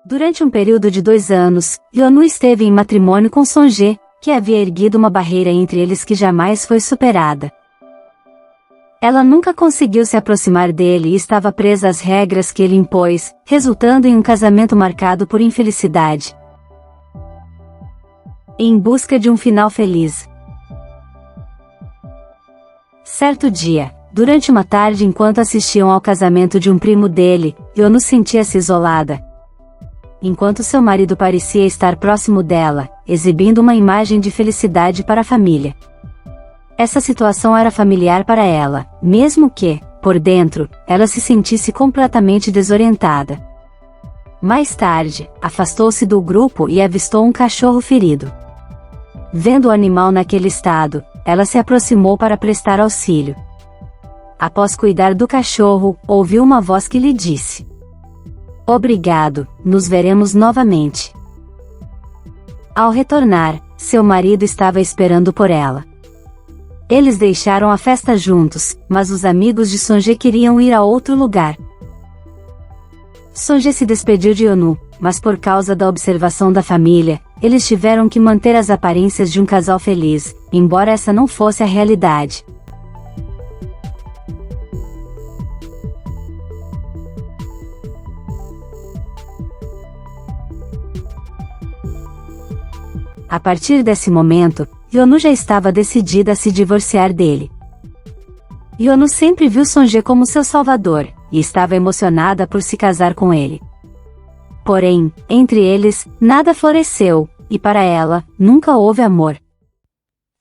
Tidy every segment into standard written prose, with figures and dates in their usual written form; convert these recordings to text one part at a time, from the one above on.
Durante um período de 2 anos, Yeonu esteve em matrimônio com Sonje, que havia erguido uma barreira entre eles que jamais foi superada. Ela nunca conseguiu se aproximar dele e estava presa às regras que ele impôs, resultando em um casamento marcado por infelicidade. Em busca de um final feliz. Certo dia, durante uma tarde enquanto assistiam ao casamento de um primo dele, Yeonu sentia-se isolada. Enquanto seu marido parecia estar próximo dela, exibindo uma imagem de felicidade para a família. Essa situação era familiar para ela, mesmo que, por dentro, ela se sentisse completamente desorientada. Mais tarde, afastou-se do grupo e avistou um cachorro ferido. Vendo o animal naquele estado, ela se aproximou para prestar auxílio. Após cuidar do cachorro, ouviu uma voz que lhe disse: "Obrigado, nos veremos novamente." Ao retornar, seu marido estava esperando por ela. Eles deixaram a festa juntos, mas os amigos de Sonje queriam ir a outro lugar. Sonje se despediu de Yeonu, mas por causa da observação da família, eles tiveram que manter as aparências de um casal feliz, embora essa não fosse a realidade. A partir desse momento, Yeonu já estava decidida a se divorciar dele. Yeonu sempre viu Sonje como seu salvador, e estava emocionada por se casar com ele. Porém, entre eles, nada floresceu, e para ela, nunca houve amor.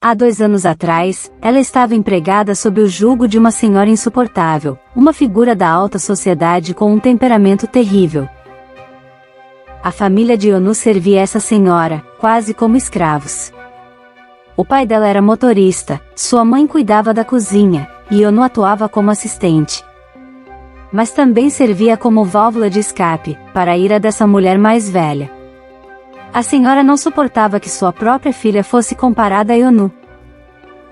Há 2 anos atrás, ela estava empregada sob o jugo de uma senhora insuportável, uma figura da alta sociedade com um temperamento terrível. A família de Yeonu servia essa senhora, quase como escravos. O pai dela era motorista, sua mãe cuidava da cozinha, e Yeonu atuava como assistente. Mas também servia como válvula de escape, para a ira dessa mulher mais velha. A senhora não suportava que sua própria filha fosse comparada a Yeonu.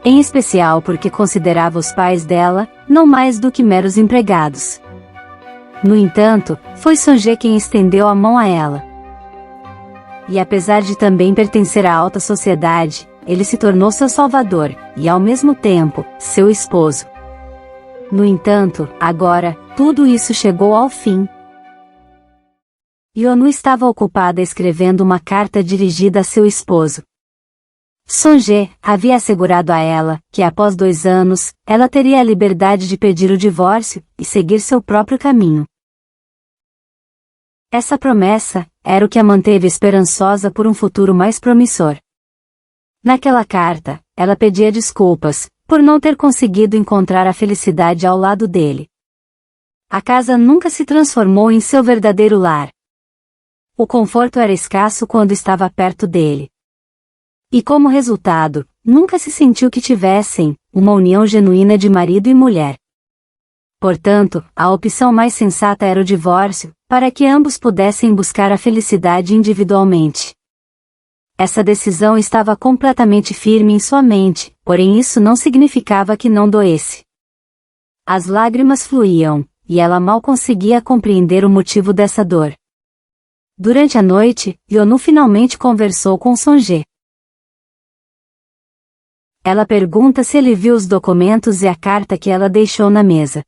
Em especial porque considerava os pais dela, não mais do que meros empregados. No entanto, foi Sonje quem estendeu a mão a ela. E apesar de também pertencer à alta sociedade, ele se tornou seu salvador, e ao mesmo tempo, seu esposo. No entanto, agora, tudo isso chegou ao fim. Yeonu estava ocupada escrevendo uma carta dirigida a seu esposo. Sonje havia assegurado a ela que após 2 anos, ela teria a liberdade de pedir o divórcio e seguir seu próprio caminho. Essa promessa era o que a manteve esperançosa por um futuro mais promissor. Naquela carta, ela pedia desculpas por não ter conseguido encontrar a felicidade ao lado dele. A casa nunca se transformou em seu verdadeiro lar. O conforto era escasso quando estava perto dele. E como resultado, nunca se sentiu que tivessem uma união genuína de marido e mulher. Portanto, a opção mais sensata era o divórcio, para que ambos pudessem buscar a felicidade individualmente. Essa decisão estava completamente firme em sua mente, porém isso não significava que não doesse. As lágrimas fluíam, e ela mal conseguia compreender o motivo dessa dor. Durante a noite, Yeonu finalmente conversou com Sonje. Ela pergunta se ele viu os documentos e a carta que ela deixou na mesa.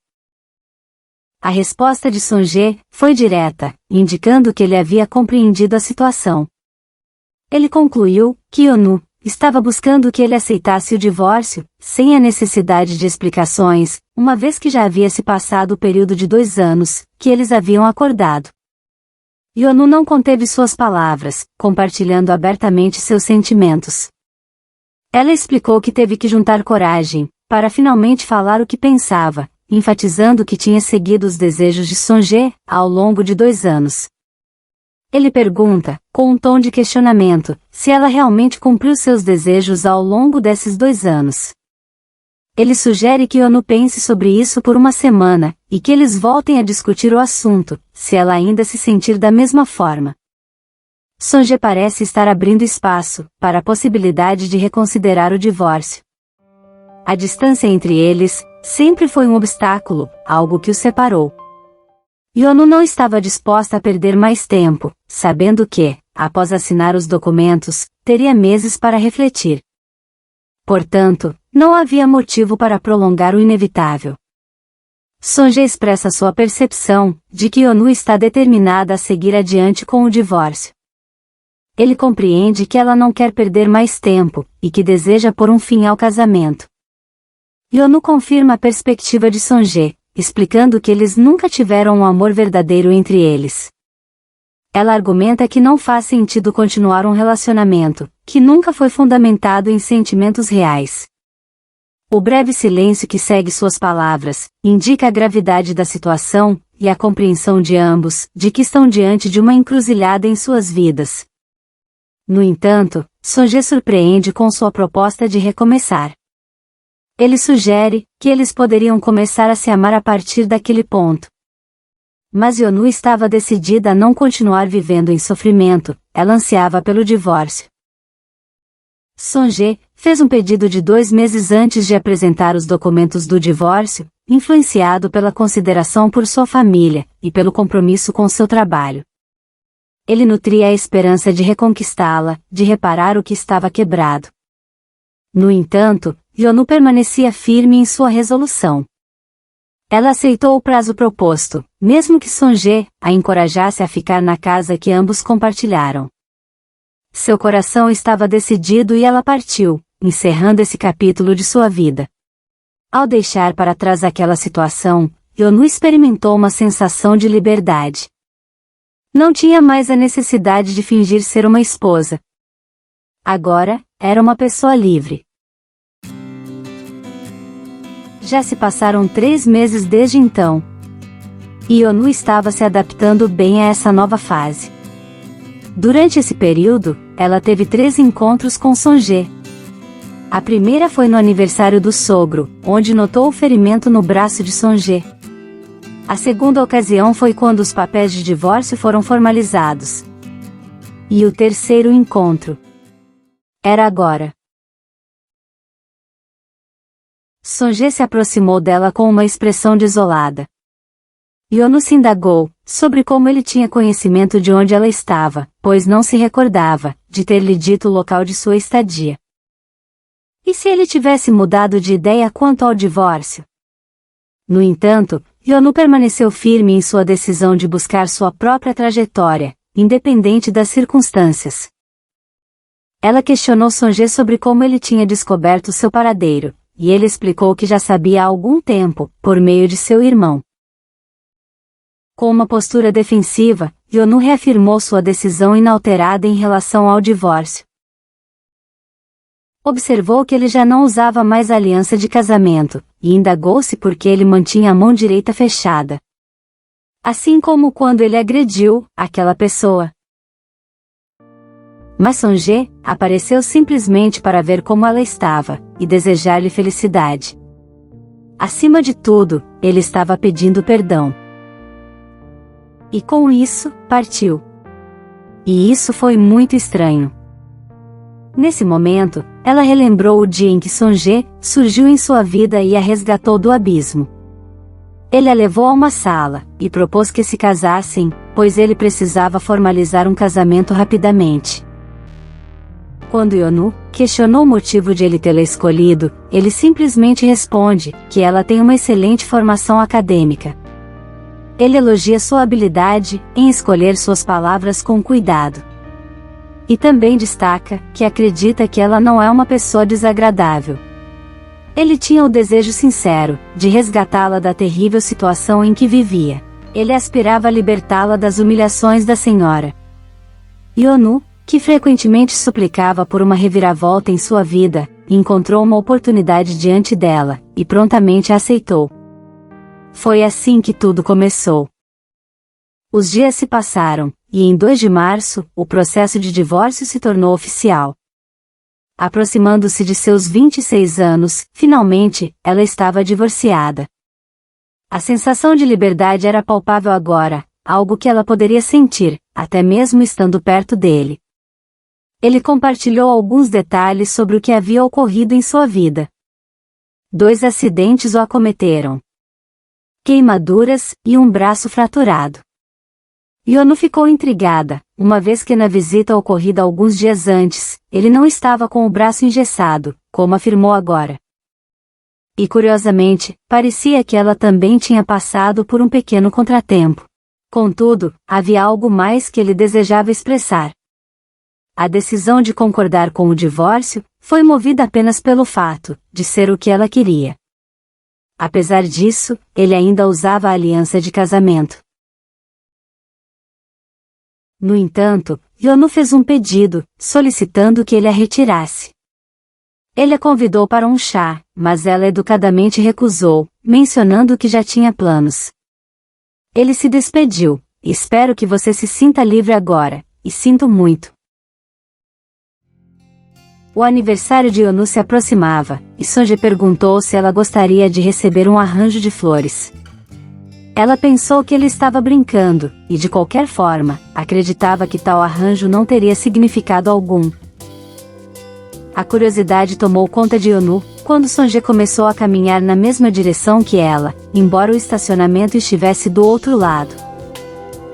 A resposta de Sonje foi direta, indicando que ele havia compreendido a situação. Ele concluiu que Yeonu estava buscando que ele aceitasse o divórcio, sem a necessidade de explicações, uma vez que já havia se passado o período de 2 anos, que eles haviam acordado. Yeonu não conteve suas palavras, compartilhando abertamente seus sentimentos. Ela explicou que teve que juntar coragem, para finalmente falar o que pensava, enfatizando que tinha seguido os desejos de Sonje, ao longo de 2 anos. Ele pergunta, com um tom de questionamento, se ela realmente cumpriu seus desejos ao longo desses 2 anos. Ele sugere que Yeonu pense sobre isso por uma semana, e que eles voltem a discutir o assunto, se ela ainda se sentir da mesma forma. Sonje parece estar abrindo espaço para a possibilidade de reconsiderar o divórcio. A distância entre eles sempre foi um obstáculo, algo que os separou. Yonu não estava disposta a perder mais tempo, sabendo que, após assinar os documentos, teria meses para refletir. Portanto, não havia motivo para prolongar o inevitável. Sonje expressa sua percepção de que Yonu está determinada a seguir adiante com o divórcio. Ele compreende que ela não quer perder mais tempo, e que deseja pôr um fim ao casamento. Yonu confirma a perspectiva de Sonje, explicando que eles nunca tiveram um amor verdadeiro entre eles. Ela argumenta que não faz sentido continuar um relacionamento, que nunca foi fundamentado em sentimentos reais. O breve silêncio que segue suas palavras, indica a gravidade da situação, e a compreensão de ambos, de que estão diante de uma encruzilhada em suas vidas. No entanto, Sonje surpreende com sua proposta de recomeçar. Ele sugere que eles poderiam começar a se amar a partir daquele ponto. Mas Yonu estava decidida a não continuar vivendo em sofrimento, ela ansiava pelo divórcio. Sonje fez um pedido de 2 meses antes de apresentar os documentos do divórcio, influenciado pela consideração por sua família, e pelo compromisso com seu trabalho. Ele nutria a esperança de reconquistá-la, de reparar o que estava quebrado. No entanto, Yonu permanecia firme em sua resolução. Ela aceitou o prazo proposto, mesmo que Sonje a encorajasse a ficar na casa que ambos compartilharam. Seu coração estava decidido e ela partiu, encerrando esse capítulo de sua vida. Ao deixar para trás aquela situação, Yonu experimentou uma sensação de liberdade. Não tinha mais a necessidade de fingir ser uma esposa. Agora, era uma pessoa livre. Já se passaram 3 meses desde então. E Yonu estava se adaptando bem a essa nova fase. Durante esse período, ela teve 3 encontros com Sonje. A primeira foi no aniversário do sogro, onde notou o ferimento no braço de Sonje. A segunda ocasião foi quando os papéis de divórcio foram formalizados. E o terceiro encontro era agora. Sonje se aproximou dela com uma expressão desolada. Yonu se indagou sobre como ele tinha conhecimento de onde ela estava, pois não se recordava de ter lhe dito o local de sua estadia. E se ele tivesse mudado de ideia quanto ao divórcio? No entanto, Yonu permaneceu firme em sua decisão de buscar sua própria trajetória, independente das circunstâncias. Ela questionou Sonje sobre como ele tinha descoberto seu paradeiro, e ele explicou que já sabia há algum tempo, por meio de seu irmão. Com uma postura defensiva, Yonu reafirmou sua decisão inalterada em relação ao divórcio. Observou que ele já não usava mais a aliança de casamento, e indagou-se por que ele mantinha a mão direita fechada. Assim como quando ele agrediu aquela pessoa. Mas Sonje apareceu simplesmente para ver como ela estava, e desejar-lhe felicidade. Acima de tudo, ele estava pedindo perdão. E com isso, partiu. E isso foi muito estranho. Nesse momento, ela relembrou o dia em que Sonje surgiu em sua vida e a resgatou do abismo. Ele a levou a uma sala, e propôs que se casassem, pois ele precisava formalizar um casamento rapidamente. Quando Yonu questionou o motivo de ele tê-la escolhido, ele simplesmente responde que ela tem uma excelente formação acadêmica. Ele elogia sua habilidade em escolher suas palavras com cuidado. E também destaca que acredita que ela não é uma pessoa desagradável. Ele tinha o desejo sincero de resgatá-la da terrível situação em que vivia. Ele aspirava a libertá-la das humilhações da senhora. Yonu, que frequentemente suplicava por uma reviravolta em sua vida, encontrou uma oportunidade diante dela, e prontamente a aceitou. Foi assim que tudo começou. Os dias se passaram, e em 2 de março, o processo de divórcio se tornou oficial. Aproximando-se de seus 26 anos, finalmente, ela estava divorciada. A sensação de liberdade era palpável agora, algo que ela poderia sentir, até mesmo estando perto dele. Ele compartilhou alguns detalhes sobre o que havia ocorrido em sua vida. 2 acidentes o acometeram. queimaduras e um braço fraturado. Yonu ficou intrigada, uma vez que na visita ocorrida alguns dias antes, ele não estava com o braço engessado, como afirmou agora. E curiosamente, parecia que ela também tinha passado por um pequeno contratempo. Contudo, havia algo mais que ele desejava expressar. A decisão de concordar com o divórcio foi movida apenas pelo fato de ser o que ela queria. Apesar disso, ele ainda usava a aliança de casamento. No entanto, Yonu fez um pedido, solicitando que ele a retirasse. Ele a convidou para um chá, mas ela educadamente recusou, mencionando que já tinha planos. Ele se despediu. Espero que você se sinta livre agora, e sinto muito. O aniversário de Yonu se aproximava, e Sonje perguntou se ela gostaria de receber um arranjo de flores. Ela pensou que ele estava brincando, e de qualquer forma, acreditava que tal arranjo não teria significado algum. A curiosidade tomou conta de Yonu, quando Sonje começou a caminhar na mesma direção que ela, embora o estacionamento estivesse do outro lado.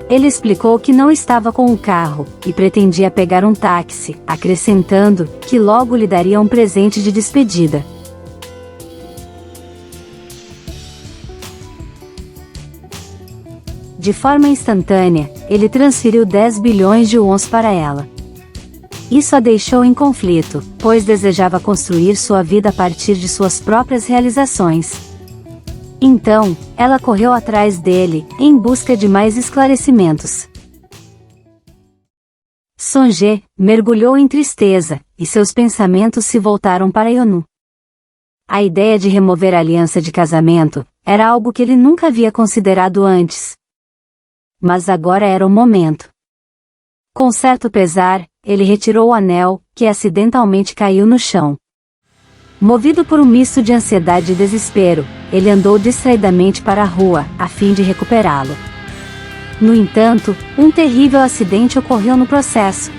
Ele explicou que não estava com o carro, e pretendia pegar um táxi, acrescentando que logo lhe daria um presente de despedida. De forma instantânea, ele transferiu 10 bilhões de wons para ela. Isso a deixou em conflito, pois desejava construir sua vida a partir de suas próprias realizações. Então, ela correu atrás dele, em busca de mais esclarecimentos. Sonje mergulhou em tristeza, e seus pensamentos se voltaram para Yonu. A ideia de remover a aliança de casamento era algo que ele nunca havia considerado antes. Mas agora era o momento. Com certo pesar, ele retirou o anel, que acidentalmente caiu no chão. Movido por um misto de ansiedade e desespero, ele andou distraidamente para a rua, a fim de recuperá-lo. No entanto, um terrível acidente ocorreu no processo.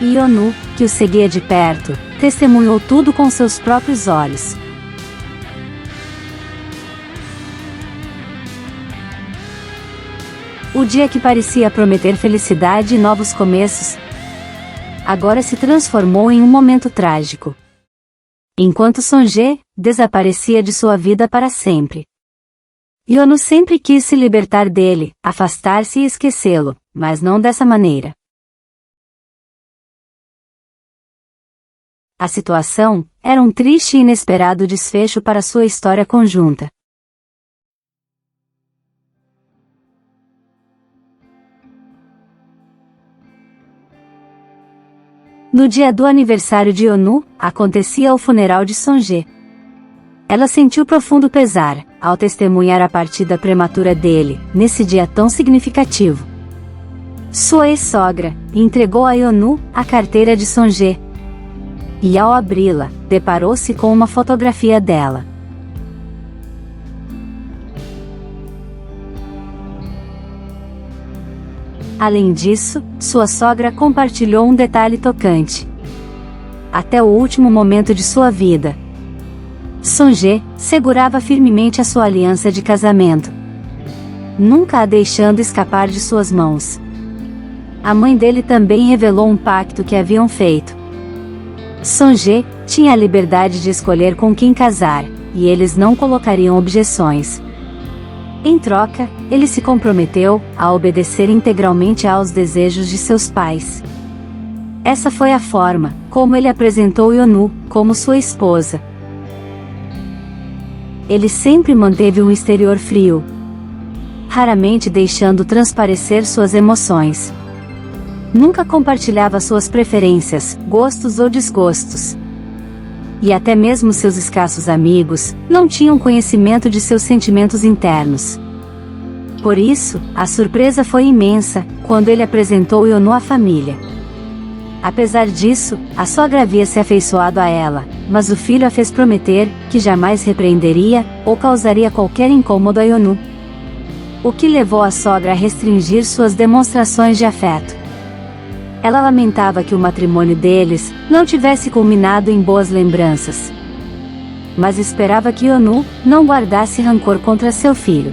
Yonu, que o seguia de perto, testemunhou tudo com seus próprios olhos. O dia que parecia prometer felicidade e novos começos, agora se transformou em um momento trágico. Enquanto Sonje desaparecia de sua vida para sempre. Yonu sempre quis se libertar dele, afastar-se e esquecê-lo, mas não dessa maneira. A situação era um triste e inesperado desfecho para sua história conjunta. No dia do aniversário de Yonu, acontecia o funeral de Sonje. Ela sentiu profundo pesar, ao testemunhar a partida prematura dele, nesse dia tão significativo. Sua ex-sogra entregou a Yonu a carteira de Sonje. E ao abri-la, deparou-se com uma fotografia dela. Além disso, sua sogra compartilhou um detalhe tocante. Até o último momento de sua vida, Sonje segurava firmemente a sua aliança de casamento, nunca a deixando escapar de suas mãos. A mãe dele também revelou um pacto que haviam feito. Sonje tinha a liberdade de escolher com quem casar, e eles não colocariam objeções. Em troca, ele se comprometeu a obedecer integralmente aos desejos de seus pais. Essa foi a forma como ele apresentou Yonu como sua esposa. Ele sempre manteve um exterior frio, raramente deixando transparecer suas emoções. Nunca compartilhava suas preferências, gostos ou desgostos. E até mesmo seus escassos amigos não tinham conhecimento de seus sentimentos internos. Por isso, a surpresa foi imensa quando ele apresentou Yonu à família. Apesar disso, a sogra havia se afeiçoado a ela, mas o filho a fez prometer que jamais repreenderia ou causaria qualquer incômodo a Yonu. O que levou a sogra a restringir suas demonstrações de afeto. Ela lamentava que o matrimônio deles não tivesse culminado em boas lembranças. Mas esperava que Yonu não guardasse rancor contra seu filho.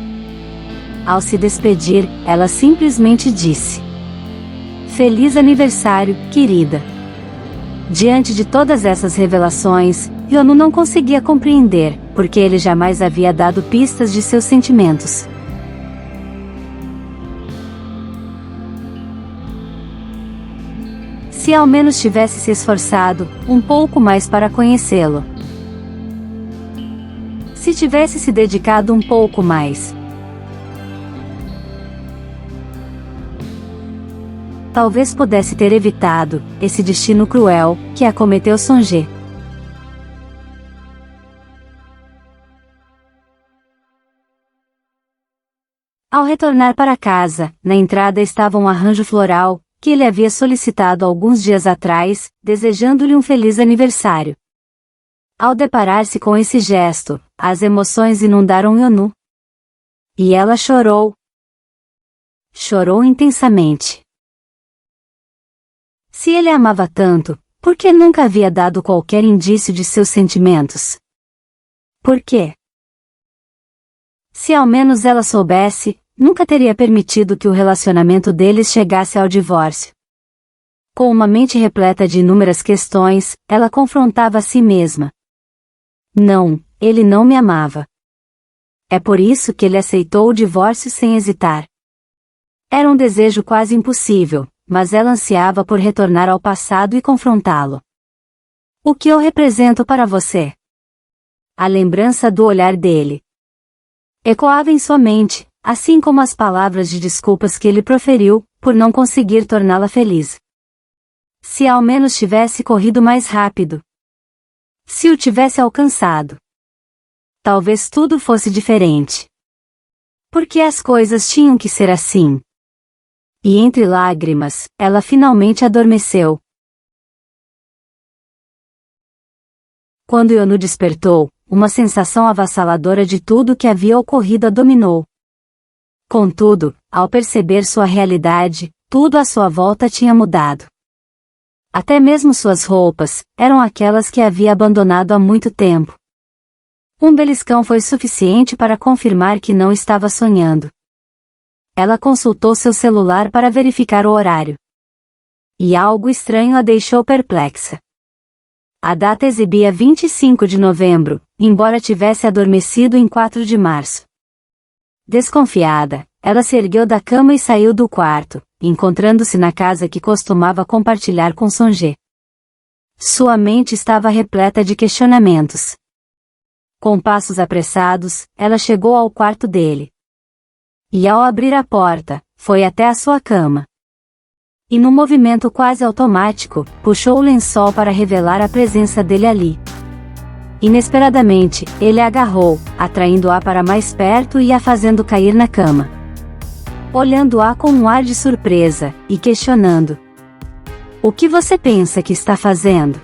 Ao se despedir, ela simplesmente disse: "Feliz aniversário, querida." Diante de todas essas revelações, Yonu não conseguia compreender, porque ele jamais havia dado pistas de seus sentimentos. Se ao menos tivesse se esforçado um pouco mais para conhecê-lo. Se tivesse se dedicado um pouco mais. Talvez pudesse ter evitado esse destino cruel que acometeu Sonje. Ao retornar para casa, na entrada estava um arranjo floral que ele havia solicitado alguns dias atrás, desejando-lhe um feliz aniversário. Ao deparar-se com esse gesto, as emoções inundaram Yonu. E ela chorou. Chorou intensamente. Se ele a amava tanto, por que nunca havia dado qualquer indício de seus sentimentos? Por quê? Se ao menos ela soubesse, nunca teria permitido que o relacionamento deles chegasse ao divórcio. Com uma mente repleta de inúmeras questões, ela confrontava a si mesma. Não, ele não me amava. É por isso que ele aceitou o divórcio sem hesitar. Era um desejo quase impossível, mas ela ansiava por retornar ao passado e confrontá-lo. O que eu represento para você? A lembrança do olhar dele ecoava em sua mente, assim como as palavras de desculpas que ele proferiu, por não conseguir torná-la feliz. Se ao menos tivesse corrido mais rápido. Se o tivesse alcançado. Talvez tudo fosse diferente. Por que as coisas tinham que ser assim? E entre lágrimas, ela finalmente adormeceu. Quando Yonu despertou, uma sensação avassaladora de tudo o que havia ocorrido a dominou. Contudo, ao perceber sua realidade, tudo à sua volta tinha mudado. Até mesmo suas roupas, eram aquelas que havia abandonado há muito tempo. Um beliscão foi suficiente para confirmar que não estava sonhando. Ela consultou seu celular para verificar o horário. E algo estranho a deixou perplexa. A data exibia 25 de novembro, embora tivesse adormecido em 4 de março. Desconfiada, ela se ergueu da cama e saiu do quarto, encontrando-se na casa que costumava compartilhar com Sonje. Sua mente estava repleta de questionamentos. Com passos apressados, ela chegou ao quarto dele. E ao abrir a porta, foi até a sua cama. E num movimento quase automático, puxou o lençol para revelar a presença dele ali. Inesperadamente, ele a agarrou, atraindo-a para mais perto e a fazendo cair na cama. Olhando-a com um ar de surpresa, e questionando. "O que você pensa que está fazendo?"